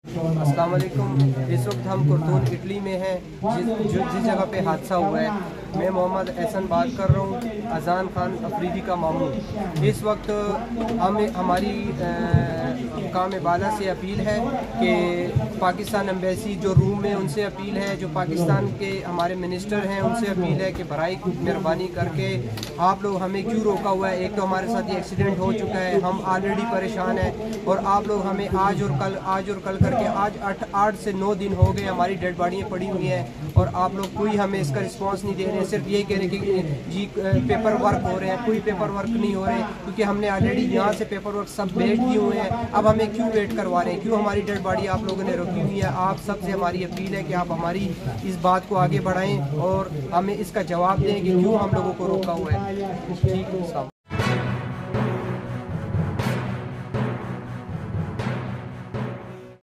अस्सलाम वालेकुम। इस वक्त हम कुर्तून इटली में हैं, जिस जगह पे हादसा हुआ है। मैं मोहम्मद एहसन बात कर रहा हूँ, अजान खान अफरीदी का मामू। इस वक्त हमारी काम बाला से अपील है कि पाकिस्तान एम्बेसी जो रूम में, उनसे अपील है, जो पाकिस्तान के हमारे मिनिस्टर हैं उनसे अपील है कि बराई मेहरबानी करके आप लोग हमें क्यों रोका हुआ है। एक तो हमारे साथ ये एक्सीडेंट हो चुका है, हम ऑलरेडी परेशान हैं, और आप लोग हमें आज और कल करके आज 8 से 9 दिन हो गए हमारी डेड बॉडियाँ पड़ी हुई हैं, और आप लोग कोई हमें इसका रिस्पांस नहीं दे रहे हैं। सिर्फ ये कह रहे हैं कि जी पेपर वर्क हो रहे हैं, कोई पेपर वर्क नहीं हो रहे, क्योंकि हमने ऑलरेडी यहाँ से पेपर वर्क सब भेज दिए हुए हैं। अब हमें क्यों वेट करवा रहे हैं, क्यों हमारी डेड बॉडी आप लोगों ने रोकी हुई है। आप सबसे हमारी अपील है कि आप हमारी इस बात को आगे बढ़ाएं और हमें इसका जवाब दें कि क्यों हम लोगों को रोका हुआ है। ठीक है।